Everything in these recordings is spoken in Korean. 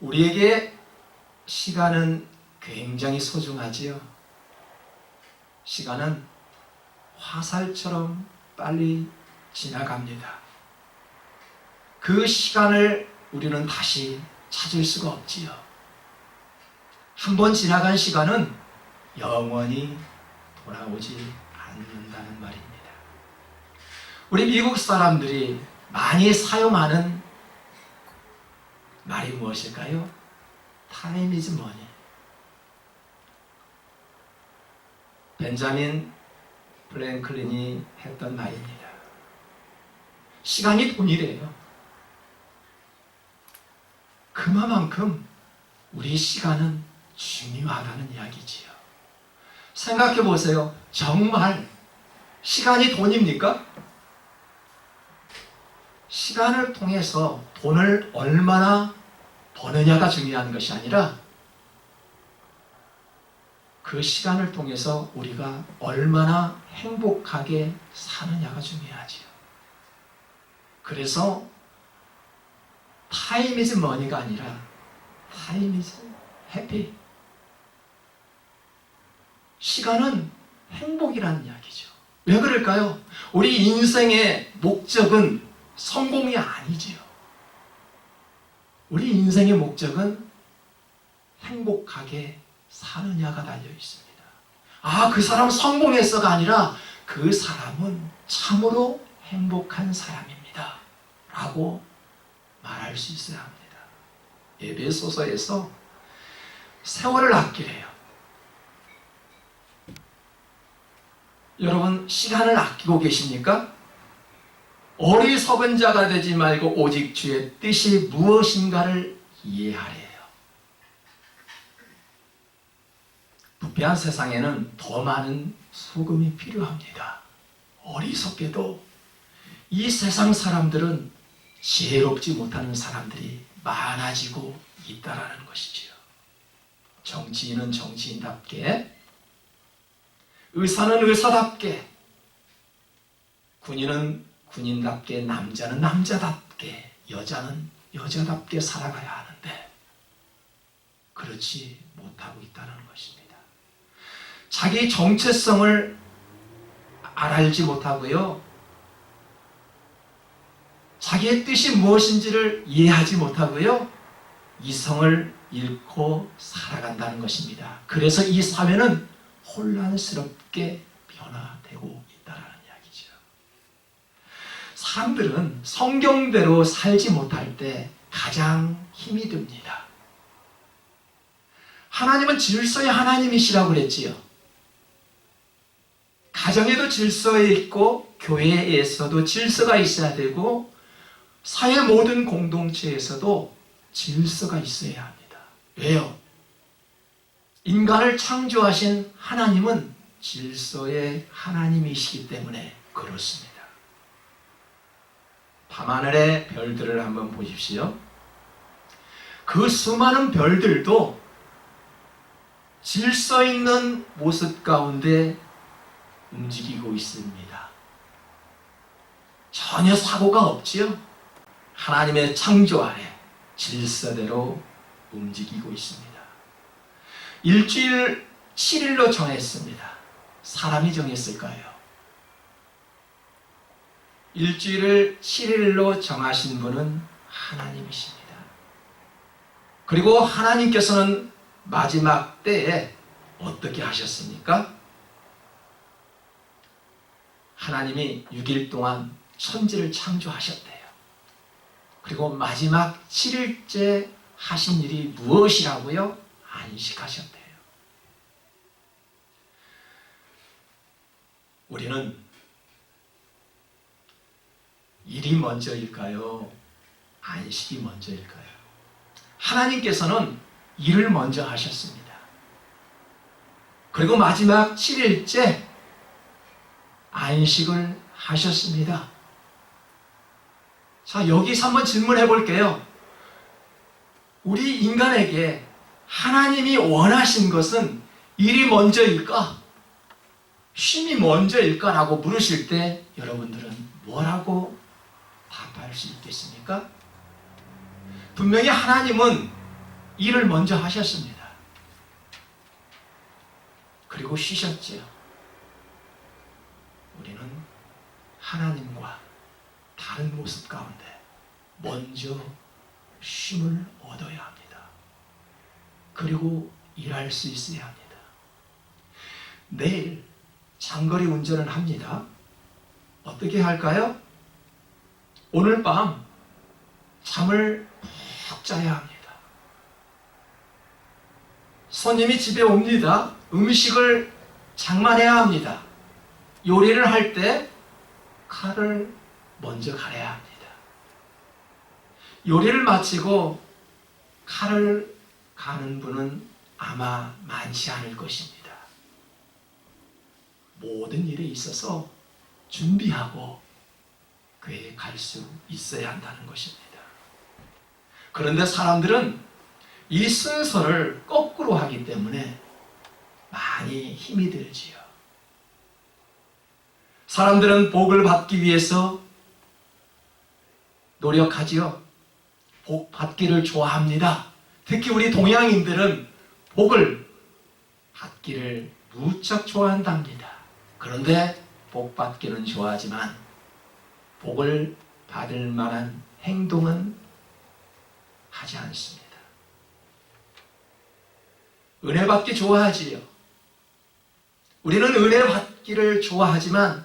우리에게 시간은 굉장히 소중하지요. 시간은 화살처럼 빨리 지나갑니다. 그 시간을 우리는 다시 찾을 수가 없지요. 한번 지나간 시간은 영원히 돌아오지 않는다는 말입니다. 우리 미국 사람들이 많이 사용하는 말이 무엇일까요? Time is money. 벤자민 프랭클린이 했던 말입니다. 시간이 돈이래요. 그만큼 우리 시간은 중요하다는 이야기지요. 생각해 보세요. 정말 시간이 돈입니까? 시간을 통해서 돈을 얼마나 버느냐가 중요한 것이 아니라 그 시간을 통해서 우리가 얼마나 행복하게 사느냐가 중요하지요. 그래서 time is money가 아니라 time is happy. 시간은 행복이라는 이야기죠. 왜 그럴까요? 우리 인생의 목적은 성공이 아니지요. 우리 인생의 목적은 행복하게 사느냐가 달려 있습니다. 아, 그 사람 성공했어가 아니라 그 사람은 참으로 행복한 사람입니다. 라고 말할 수 있어야 합니다. 에베소서에서 세월을 아끼래요. 여러분, 시간을 아끼고 계십니까? 어리석은 자가 되지 말고 오직 주의 뜻이 무엇인가를 이해하래요. 부패한 세상에는 더 많은 소금이 필요합니다. 어리석게도 이 세상 사람들은 지혜롭지 못하는 사람들이 많아지고 있다라는 것이지요. 정치인은 정치인답게, 의사는 의사답게, 군인은 군인답게, 남자는 남자답게, 여자는 여자답게 살아가야 하는데 그렇지 못하고 있다는 것입니다. 자기 정체성을 알지 못하고요, 자기의 뜻이 무엇인지를 이해하지 못하고요, 이성을 잃고 살아간다는 것입니다. 그래서 이 사회는 혼란스럽게 변화되고 있다는 이야기죠. 사람들은 성경대로 살지 못할 때 가장 힘이 듭니다. 하나님은 질서의 하나님이시라고 그랬지요. 가정에도 질서가 있고 교회에서도 질서가 있어야 되고 사회 모든 공동체에서도 질서가 있어야 합니다. 왜요? 인간을 창조하신 하나님은 질서의 하나님이시기 때문에 그렇습니다. 밤하늘의 별들을 한번 보십시오. 그 수많은 별들도 질서 있는 모습 가운데 움직이고 있습니다. 전혀 사고가 없지요. 하나님의 창조 아래 질서대로 움직이고 있습니다. 일주일 7일로 정했습니다. 사람이 정했을까요? 일주일을 7일로 정하신 분은 하나님이십니다. 그리고 하나님께서는 마지막 때에 어떻게 하셨습니까? 하나님이 6일 동안 천지를 창조하셨대요. 그리고 마지막 7일째 하신 일이 무엇이라고요? 안식하셨대요. 우리는 일이 먼저일까요? 안식이 먼저일까요? 하나님께서는 일을 먼저 하셨습니다. 그리고 마지막 7일째 안식을 하셨습니다. 자, 여기서 한번 질문해 볼게요. 우리 인간에게 하나님이 원하신 것은 일이 먼저일까? 쉼이 먼저일까? 라고 물으실 때 여러분들은 뭐라고 답할 수 있겠습니까? 분명히 하나님은 일을 먼저 하셨습니다. 그리고 쉬셨지요. 우리는 하나님과 다른 모습 가운데 먼저 쉼을 얻어야 합니다. 그리고 일할 수 있어야 합니다. 내일 장거리 운전을 합니다. 어떻게 할까요? 오늘 밤 잠을 푹 자야 합니다. 손님이 집에 옵니다. 음식을 장만해야 합니다. 요리를 할 때 칼을 먼저 갈아야 합니다. 요리를 마치고 칼을 가는 분은 아마 많지 않을 것입니다. 모든 일에 있어서 준비하고 교회에 갈 수 있어야 한다는 것입니다. 그런데 사람들은 이 순서를 거꾸로 하기 때문에 많이 힘이 들지요. 사람들은 복을 받기 위해서 노력하지요. 복 받기를 좋아합니다. 특히 우리 동양인들은 복을 받기를 무척 좋아한답니다. 그런데 복 받기는 좋아하지만 복을 받을 만한 행동은 하지 않습니다. 은혜 받기 좋아하지요. 우리는 은혜 받기를 좋아하지만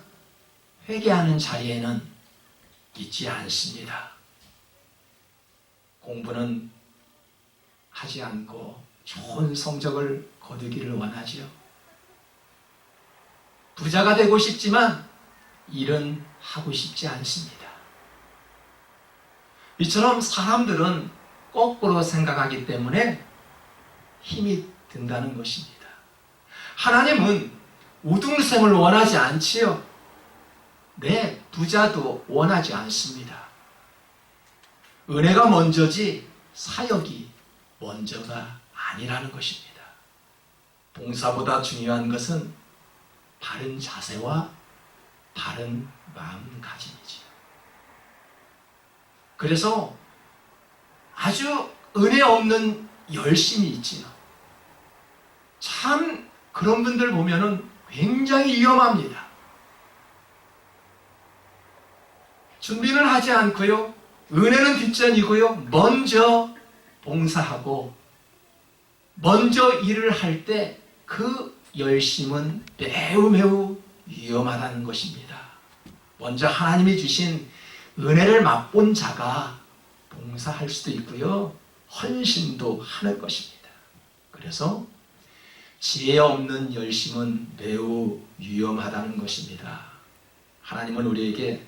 회개하는 자리에는 있지 않습니다. 공부는 하지 않고 좋은 성적을 거두기를 원하지요. 부자가 되고 싶지만 일은 하고 싶지 않습니다. 이처럼 사람들은 거꾸로 생각하기 때문에 힘이 든다는 것입니다. 하나님은 우등생을 원하지 않지요. 네, 부자도 원하지 않습니다. 은혜가 먼저지 사역이 먼저가 아니라는 것입니다. 봉사보다 중요한 것은 바른 자세와 바른 마음가짐이지요. 그래서 아주 은혜 없는 열심이 있지요. 참 그런 분들 보면은 굉장히 위험합니다. 준비는 하지 않고요. 은혜는 뒷전이고요. 먼저 봉사하고 먼저 일을 할 때 그 열심은 매우 위험하다는 것입니다. 먼저 하나님이 주신 은혜를 맛본 자가 봉사할 수도 있고요. 헌신도 하는 것입니다. 그래서 지혜 없는 열심은 매우 위험하다는 것입니다. 하나님은 우리에게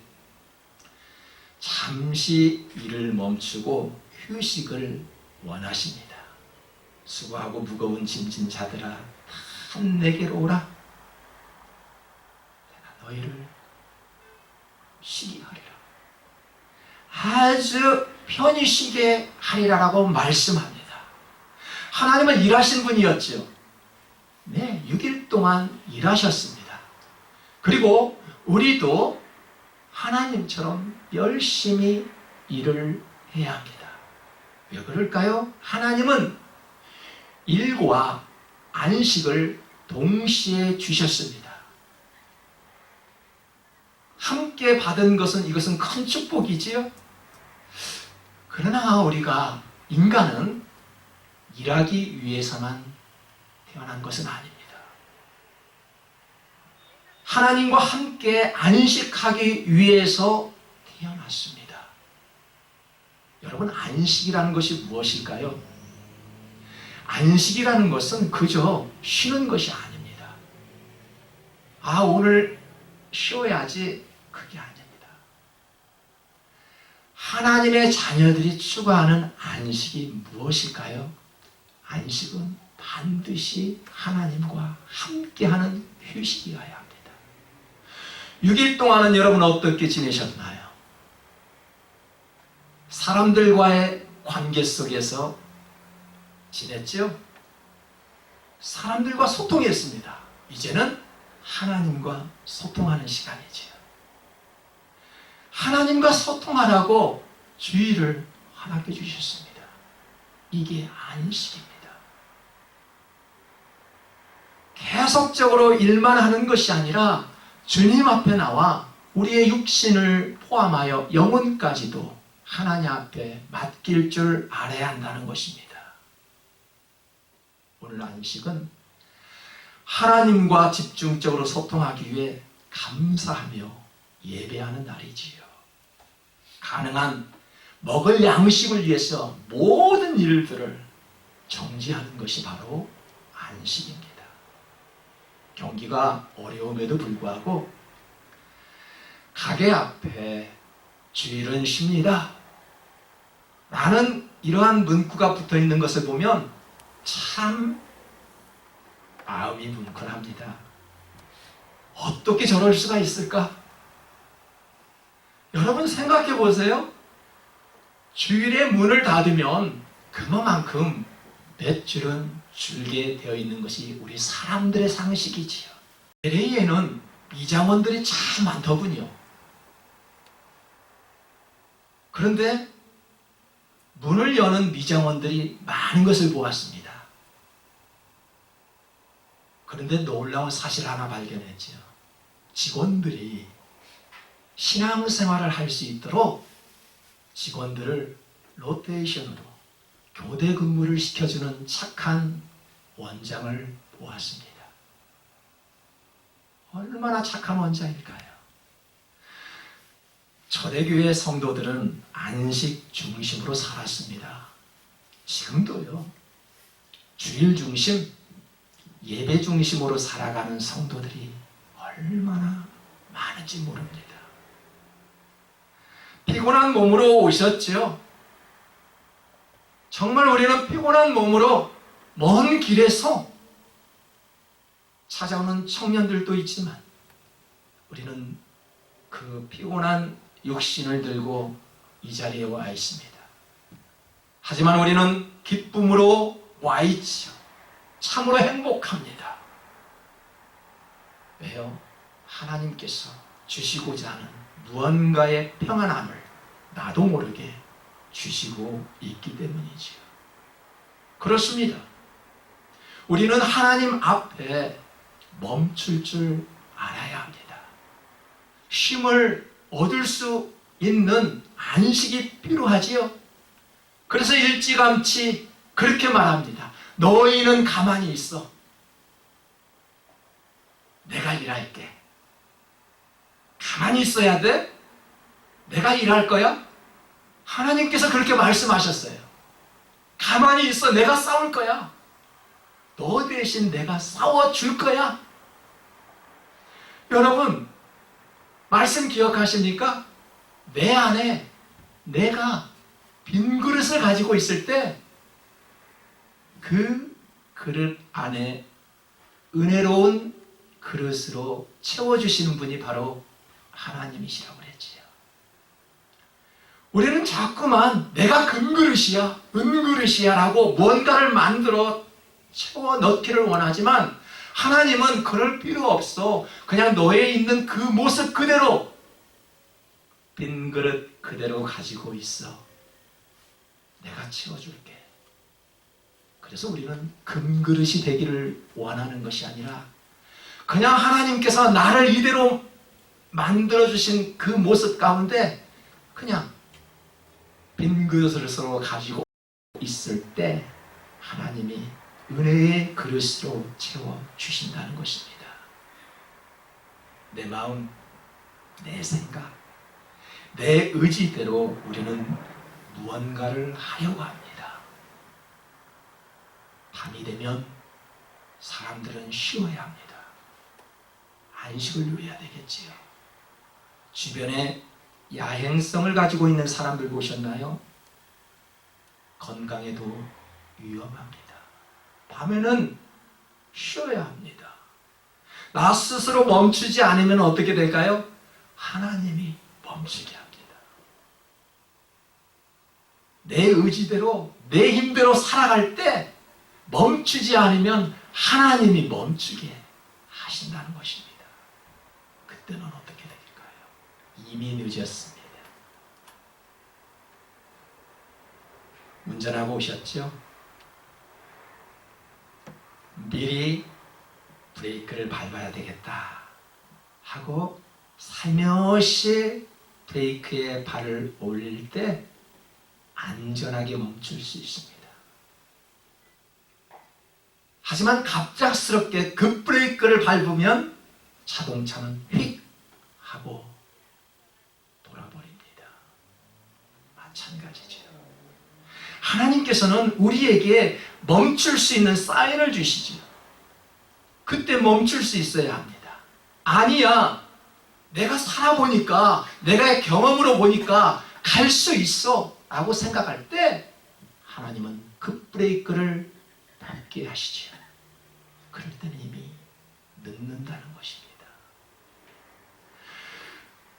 잠시 일을 멈추고 휴식을 원하십니다. 수고하고 무거운 짐진 자들아 다 내게로 오라. 내가 너희를 쉬게 하리라. 아주 편히 쉬게 하리라라고 말씀합니다. 하나님은 일하신 분이었죠. 네, 6일 동안 일하셨습니다. 그리고 우리도 하나님처럼 열심히 일을 해야 합니다. 왜 그럴까요? 하나님은 일과 안식을 동시에 주셨습니다. 함께 받은 것은 이것은 큰 축복이지요. 그러나 우리가 인간은 일하기 위해서만 태어난 것은 아닙니다. 하나님과 함께 안식하기 위해서 태어났습니다. 여러분, 안식이라는 것이 무엇일까요? 안식이라는 것은 그저 쉬는 것이 아닙니다. 아, 오늘 쉬어야지, 그게 아닙니다. 하나님의 자녀들이 추구하는 안식이 무엇일까요? 안식은 반드시 하나님과 함께하는 휴식이어야 합니다. 6일 동안은 여러분 어떻게 지내셨나요? 사람들과의 관계 속에서 지냈죠? 사람들과 소통했습니다. 이제는 하나님과 소통하는 시간이지요. 하나님과 소통하라고 주의를 허락해 주셨습니다. 이게 안식입니다. 계속적으로 일만 하는 것이 아니라 주님 앞에 나와 우리의 육신을 포함하여 영혼까지도 하나님 앞에 맡길 줄 알아야 한다는 것입니다. 오늘 안식은 하나님과 집중적으로 소통하기 위해 감사하며 예배하는 날이지요. 가능한 먹을 양식을 위해서 모든 일들을 정지하는 것이 바로 안식입니다. 경기가 어려움에도 불구하고 가게 앞에 주일은 쉽니다 라는 이러한 문구가 붙어 있는 것을 보면 참 마음이 뭉클합니다. 어떻게 저럴 수가 있을까? 여러분 생각해 보세요. 주일에 문을 닫으면 그만큼 매출은 줄게 되어 있는 것이 우리 사람들의 상식이지요. LA에는 미장원들이 참 많더군요. 그런데 문을 여는 미장원들이 많은 것을 보았습니다. 그런데 놀라운 사실 하나 발견했죠. 직원들이 신앙생활을 할 수 있도록 직원들을 로테이션으로 교대 근무를 시켜주는 착한 원장을 보았습니다. 얼마나 착한 원장일까요? 초대교회 성도들은 안식 중심으로 살았습니다. 지금도요. 주일 중심, 예배 중심으로 살아가는 성도들이 얼마나 많은지 모릅니다. 피곤한 몸으로 오셨죠. 정말 우리는 피곤한 몸으로 먼 길에서 찾아오는 청년들도 있지만 우리는 그 피곤한 육신을 들고 이 자리에 와 있습니다. 하지만 우리는 기쁨으로 와 있죠. 참으로 행복합니다. 왜요? 하나님께서 주시고자 하는 무언가의 평안함을 나도 모르게 주시고 있기 때문이지요. 그렇습니다. 우리는 하나님 앞에 멈출 줄 알아야 합니다. 쉼을 얻을 수 있는 안식이 필요하지요. 그래서 일찌감치 그렇게 말합니다. 너희는 가만히 있어. 내가 일할게. 가만히 있어야 돼? 내가 일할 거야? 하나님께서 그렇게 말씀하셨어요. 가만히 있어. 내가 싸울 거야. 너 대신 내가 싸워줄 거야. 여러분, 말씀 기억하십니까? 내 안에 내가 빈 그릇을 가지고 있을 때 그 그릇 안에 은혜로운 그릇으로 채워주시는 분이 바로 하나님이시라고 그랬지요. 우리는 자꾸만 내가 금그릇이야, 은그릇이야 라고 뭔가를 만들어 채워 넣기를 원하지만 하나님은 그럴 필요 없어. 그냥 너에 있는 그 모습 그대로 빈 그릇 그대로 가지고 있어. 내가 채워줄게. 그래서 우리는 금그릇이 되기를 원하는 것이 아니라 그냥 하나님께서 나를 이대로 만들어주신 그 모습 가운데 그냥 빈 그릇을 서로 가지고 있을 때 하나님이 은혜의 그릇으로 채워주신다는 것입니다. 내 마음, 내 생각, 내 의지대로 우리는 무언가를 하려고 합니다. 밤이 되면 사람들은 쉬어야 합니다. 안식을 누려야 되겠지요. 주변에 야행성을 가지고 있는 사람들 보셨나요? 건강에도 위험합니다. 밤에는 쉬어야 합니다. 나 스스로 멈추지 않으면 어떻게 될까요? 하나님이 멈추게 합니다. 내 의지대로, 내 힘대로 살아갈 때 멈추지 않으면 하나님이 멈추게 하신다는 것입니다. 그때는 어떻게 될까요? 이미 늦었습니다. 운전하고 오셨죠? 미리 브레이크를 밟아야 되겠다 하고 살며시 브레이크에 발을 올릴 때 안전하게 멈출 수 있습니다. 하지만 갑작스럽게 급브레이크를 밟으면 자동차는 휙 하고 돌아버립니다. 마찬가지죠. 하나님께서는 우리에게 멈출 수 있는 사인을 주시죠. 그때 멈출 수 있어야 합니다. 아니야, 내가 살아보니까, 내가 경험으로 보니까 갈 수 있어 라고 생각할 때 하나님은 급브레이크를 밟게 하시죠. 그럴 때는 이미 늦는다는 것입니다.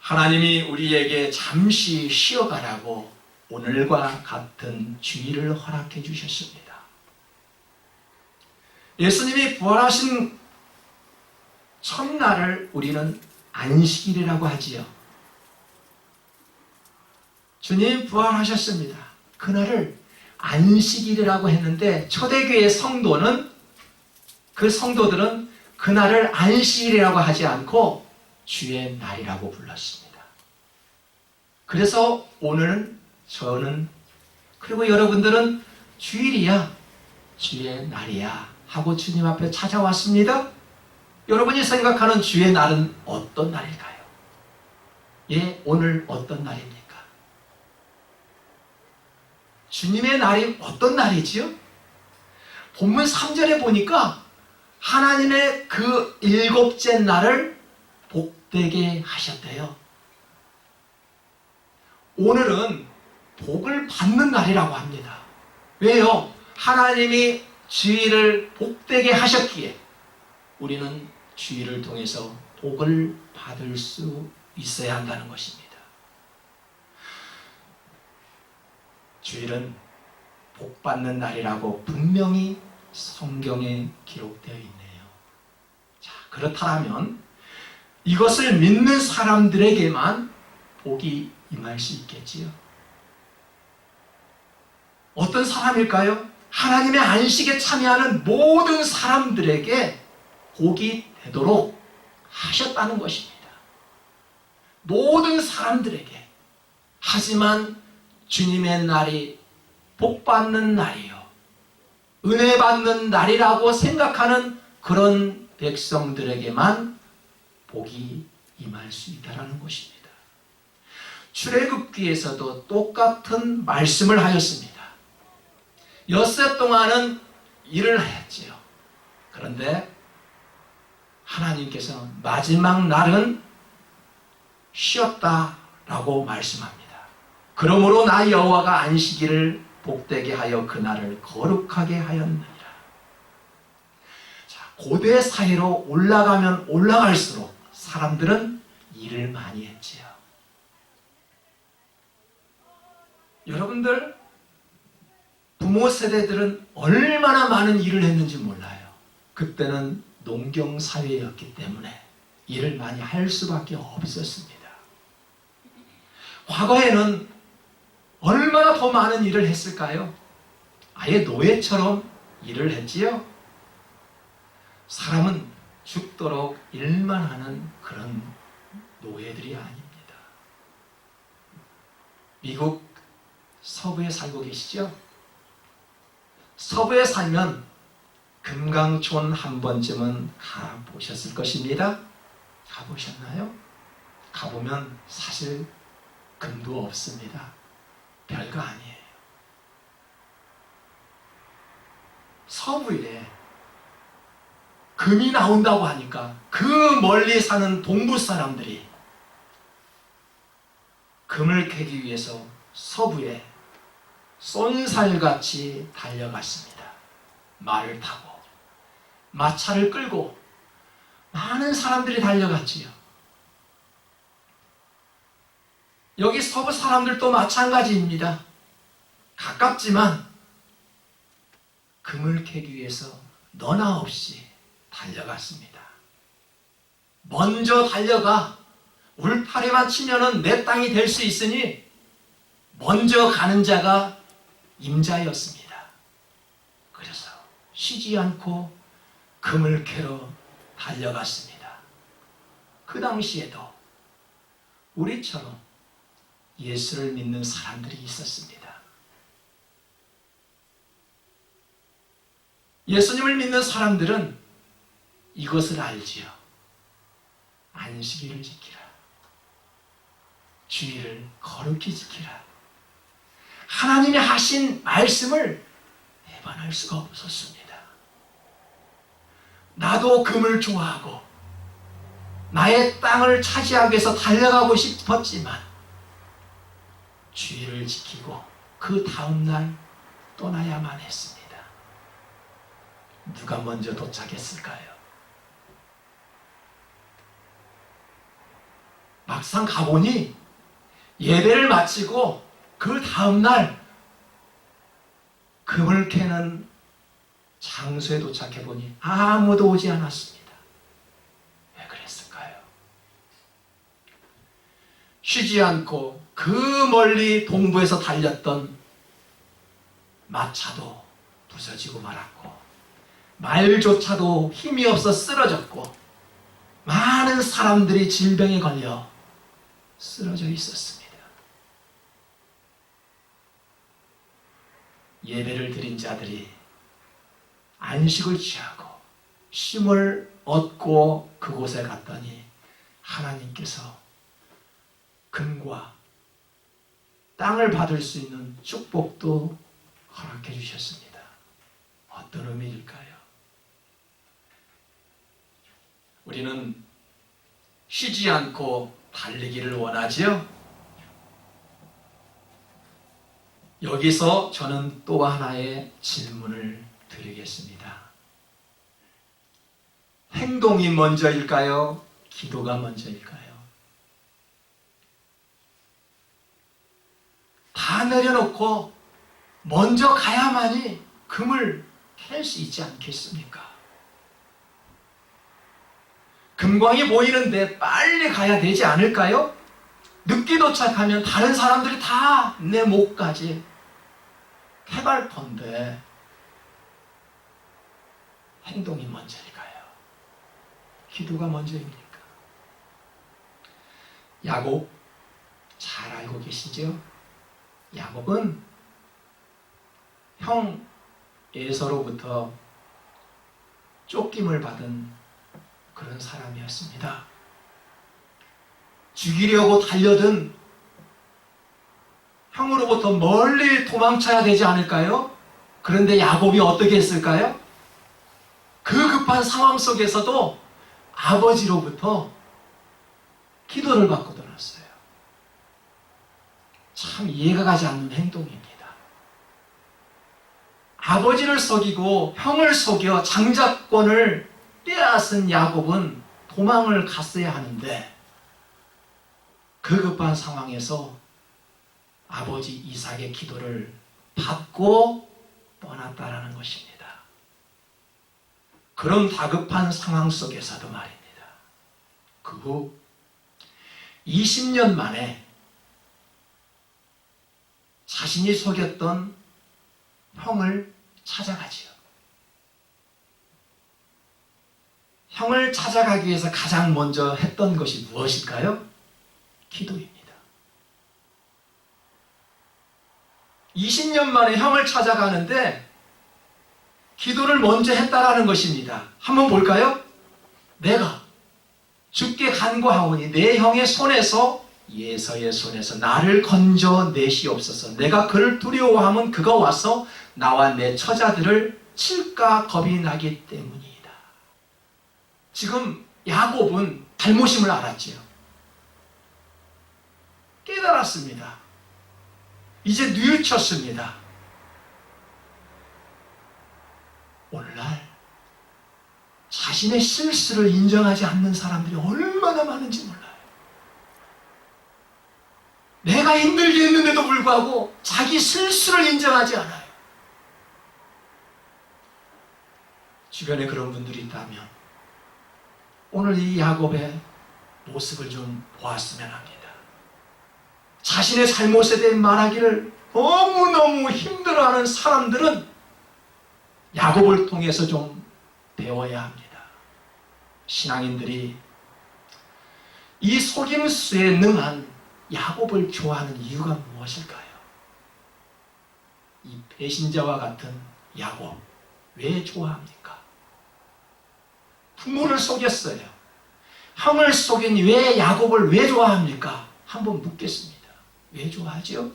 하나님이 우리에게 잠시 쉬어가라고 오늘과 같은 주의를 허락해 주셨습니다. 예수님이 부활하신 첫날을 우리는 안식일이라고 하지요. 주님 부활하셨습니다. 그날을 안식일이라고 했는데 초대교회 그 성도들은 그날을 안식일이라고 하지 않고 주의 날이라고 불렀습니다. 그래서 오늘 저는 그리고 여러분들은 주일이야, 주의 날이야 하고 주님 앞에 찾아왔습니다. 여러분이 생각하는 주의 날은 어떤 날일까요? 예, 오늘 어떤 날입니까? 주님의 날이 어떤 날이지요? 본문 3절에 보니까 하나님의 그 7째 날을 복되게 하셨대요. 오늘은 복을 받는 날이라고 합니다. 왜요? 하나님이 주일을 복되게 하셨기에 우리는 주일을 통해서 복을 받을 수 있어야 한다는 것입니다. 주일은 복받는 날이라고 분명히 성경에 기록되어 있네요. 자, 그렇다면 이것을 믿는 사람들에게만 복이 임할 수 있겠지요. 어떤 사람일까요? 하나님의 안식에 참여하는 모든 사람들에게 복이 되도록 하셨다는 것입니다. 모든 사람들에게. 하지만 주님의 날이 복받는 날이요, 은혜 받는 날이라고 생각하는 그런 백성들에게만 복이 임할 수 있다는 것입니다. 출애굽기에서도 똑같은 말씀을 하였습니다. 엿새 동안은 일을 했지요. 그런데 하나님께서 마지막 날은 쉬었다라고 말씀합니다. 그러므로 나 여호와가 안식일을 복되게 하여 그날을 거룩하게 하였느니라. 자, 고대 사회로 올라가면 올라갈수록 사람들은 일을 많이 했지요. 여러분들 부모 세대들은 얼마나 많은 일을 했는지 몰라요. 그때는 농경 사회였기 때문에 일을 많이 할 수밖에 없었습니다. 과거에는 얼마나 더 많은 일을 했을까요? 아예 노예처럼 일을 했지요. 사람은 죽도록 일만 하는 그런 노예들이 아닙니다. 미국 서부에 살고 계시죠? 서부에 살면 금강촌 한 번쯤은 가보셨을 것입니다. 가보셨나요? 가보면 사실 금도 없습니다. 별거 아니에요. 서부에 금이 나온다고 하니까 그 멀리 사는 동부 사람들이 금을 캐기 위해서 서부에 쏜살같이 달려갔습니다. 말을 타고 마차를 끌고 많은 사람들이 달려갔지요. 여기 서부 사람들도 마찬가지입니다. 가깝지만 금을 캐기 위해서 너나 없이 달려갔습니다. 먼저 달려가 울타리만 치면은 내 땅이 될 수 있으니 먼저 가는 자가 임자였습니다. 그래서 쉬지 않고 금을 캐러 달려갔습니다. 그 당시에도 우리처럼 예수를 믿는 사람들이 있었습니다. 예수님을 믿는 사람들은 이것을 알지요. 안식일을 지키라. 주일을 거룩히 지키라. 하나님이 하신 말씀을 배반할 수가 없었습니다. 나도 금을 좋아하고 나의 땅을 차지하기 위해서 달려가고 싶었지만 주일을 지키고 그 다음날 떠나야만 했습니다. 누가 먼저 도착했을까요? 막상 가보니 예배를 마치고 그 다음날 금을 캐는 장소에 도착해보니 아무도 오지 않았습니다. 왜 그랬을까요? 쉬지 않고 그 멀리 동부에서 달렸던 마차도 부서지고 말았고 말조차도 힘이 없어 쓰러졌고 많은 사람들이 질병에 걸려 쓰러져 있었습니다. 예배를 드린 자들이 안식을 취하고 쉼을 얻고 그곳에 갔더니 하나님께서 금과 땅을 받을 수 있는 축복도 허락해 주셨습니다. 어떤 의미일까요? 우리는 쉬지 않고 달리기를 원하지요? 여기서 저는 또 하나의 질문을 드리겠습니다. 행동이 먼저일까요? 기도가 먼저일까요? 다 내려놓고 먼저 가야만이 금을 캘 수 있지 않겠습니까? 금광이 보이는데 빨리 가야 되지 않을까요? 늦게 도착하면 다른 사람들이 다 내 목까지 캐갈 건데 행동이 먼저일까요? 기도가 먼저입니까? 야곱 잘 알고 계시죠? 야곱은 형 에서로부터 쫓김을 받은 그런 사람이었습니다. 죽이려고 달려든 형으로부터 멀리 도망쳐야 되지 않을까요? 그런데 야곱이 어떻게 했을까요? 그 급한 상황 속에서도 아버지로부터 기도를 받고 떠났어요. 참 이해가 가지 않는 행동입니다. 아버지를 속이고 형을 속여 장자권을 빼앗은 야곱은 도망을 갔어야 하는데 그 급한 상황에서 아버지 이삭의 기도를 받고 떠났다라는 것입니다. 그런 다급한 상황 속에서도 말입니다. 그 후 20년 만에 자신이 속였던 형을 찾아가지요. 형을 찾아가기 위해서 가장 먼저 했던 것이 무엇일까요? 기도입니다. 20년 만에 형을 찾아가는데 기도를 먼저 했다라는 것입니다. 한번 볼까요? 내가 주께 간구하오니 내 형의 손에서 예서의 손에서 나를 건져 내시옵소서. 내가 그를 두려워하면 그가 와서 나와 내 처자들을 칠까 겁이 나기 때문이다. 지금 야곱은 잘못임을 알았지요. 깨달았습니다. 이제 뉘우쳤습니다. 오늘날 자신의 실수를 인정하지 않는 사람들이 얼마나 많은지 몰라요. 내가 힘들게 했는데도 불구하고 자기 실수를 인정하지 않아요. 주변에 그런 분들이 있다면 오늘 이 야곱의 모습을 좀 보았으면 합니다. 자신의 잘못에 대해 말하기를 너무너무 힘들어하는 사람들은 야곱을 통해서 좀 배워야 합니다. 신앙인들이 이 속임수에 능한 야곱을 좋아하는 이유가 무엇일까요? 이 배신자와 같은 야곱 왜 좋아합니까? 부모를 속였어요. 형을 속인 왜 야곱을 왜 좋아합니까? 한번 묻겠습니다. 왜 좋아하죠?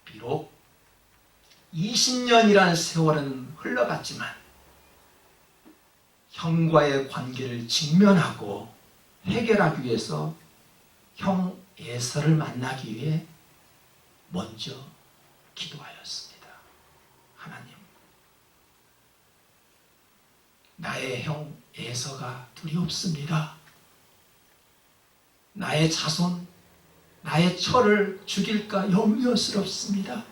비록 20년이라는 세월은 흘러갔지만 형과의 관계를 직면하고 해결하기 위해서 형 에서를 만나기 위해 먼저 기도하였습니다. 하나님, 나의 형 에서가 두렵습니다. 나의 자손, 나의 처를 죽일까 염려스럽습니다.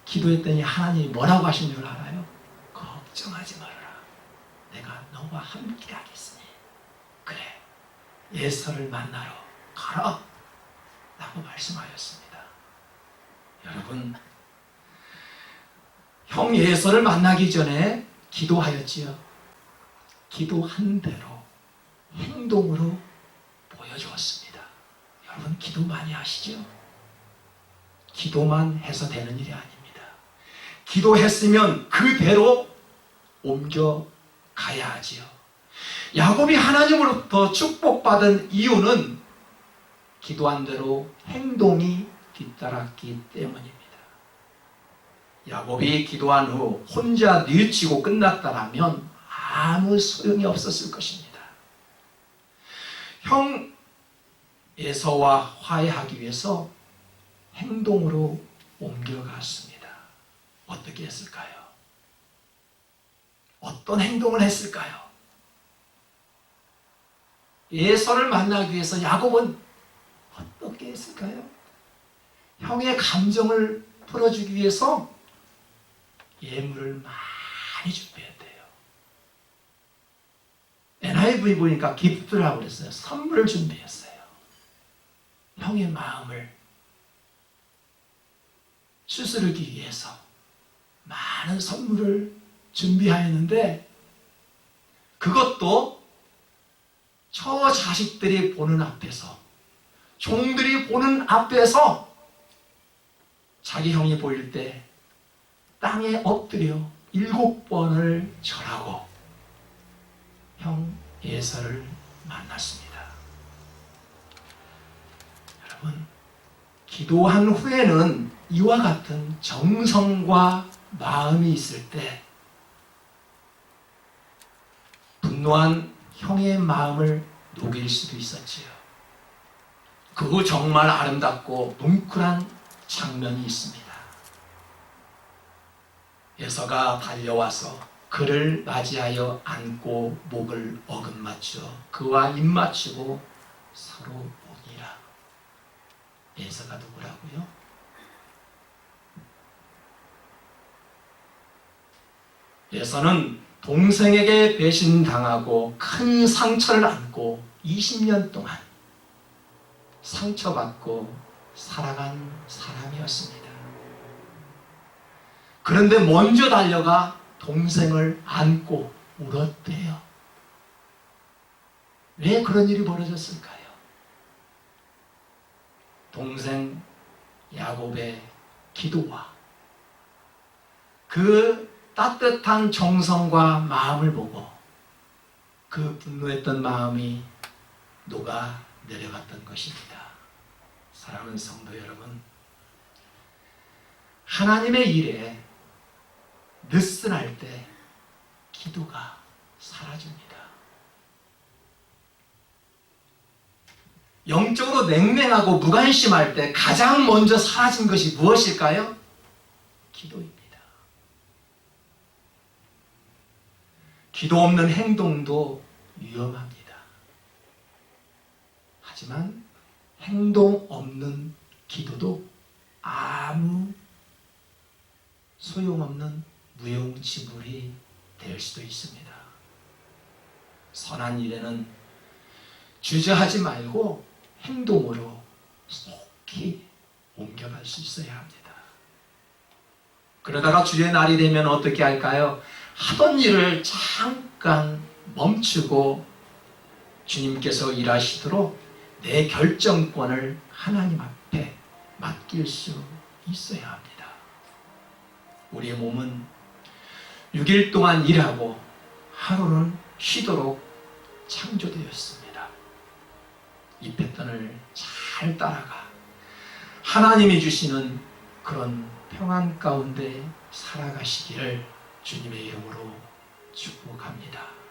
기도했더니 하나님이 뭐라고 하신 줄 알아요? 걱정하지 말아라. 내가 너와 함께 하겠으니 그래, 에서를 만나러 가라 라고 말씀하였습니다. 여러분, 형 에서를 만나기 전에 기도하였지요. 기도한 대로 행동으로 보여주었습니다. 여러분, 기도 많이 하시죠? 기도만 해서 되는 일이 아닙니다. 기도했으면 그대로 옮겨가야 하지요. 야곱이 하나님으로부터 축복받은 이유는 기도한 대로 행동이 뒤따랐기 때문입니다. 야곱이 기도한 후 혼자 뉘우치고 끝났다라면 아무 소용이 없었을 것입니다. 형 에서와 화해하기 위해서 행동으로 옮겨갔습니다. 어떻게 했을까요? 어떤 행동을 했을까요? 에서를 만나기 위해서 야곱은 어떻게 했을까요? 형의 감정을 풀어주기 위해서 예물을 많이 준비했대요. NIV 보니까 기프트라고 그랬어요. 선물을 준비했어요. 형의 마음을 추스르기 위해서 많은 선물을 준비하였는데, 그것도 저 자식들이 보는 앞에서, 종들이 보는 앞에서 자기 형이 보일 때 땅에 엎드려 7번을 절하고 형 에서를 만났습니다. 여러분, 기도한 후에는 이와 같은 정성과 마음이 있을 때 분노한 형의 마음을 녹일 수도 있었지요. 그 후 정말 아름답고 뭉클한 장면이 있습니다. 에서가 달려와서 그를 맞이하여 안고 목을 어긋맞추어 그와 입맞추고 서로 오니라. 에서가 누구라고요? 에서는 동생에게 배신당하고 큰 상처를 안고 20년 동안 상처받고 살아간 사람이었습니다. 그런데 먼저 달려가 동생을 안고 울었대요. 왜 그런 일이 벌어졌을까요? 동생 야곱의 기도와 그 따뜻한 정성과 마음을 보고 그 분노했던 마음이 녹아 내려갔던 것입니다. 사랑하는 성도 여러분, 하나님의 일에 느슨할 때 기도가 사라집니다. 영적으로 냉랭하고 무관심할 때 가장 먼저 사라진 것이 무엇일까요? 기도입니다. 기도 없는 행동도 위험합니다. 하지만 행동 없는 기도도 아무 소용없는 무용지물이 될 수도 있습니다. 선한 일에는 주저하지 말고 행동으로 속히 옮겨갈 수 있어야 합니다. 그러다가 주의 날이 되면 어떻게 할까요? 하던 일을 잠깐 멈추고 주님께서 일하시도록 내 결정권을 하나님 앞에 맡길 수 있어야 합니다. 우리의 몸은 6일 동안 일하고 하루는 쉬도록 창조되었습니다. 이 패턴을 잘 따라가 하나님이 주시는 그런 평안 가운데 살아가시기를 주님의 이름으로 축복합니다.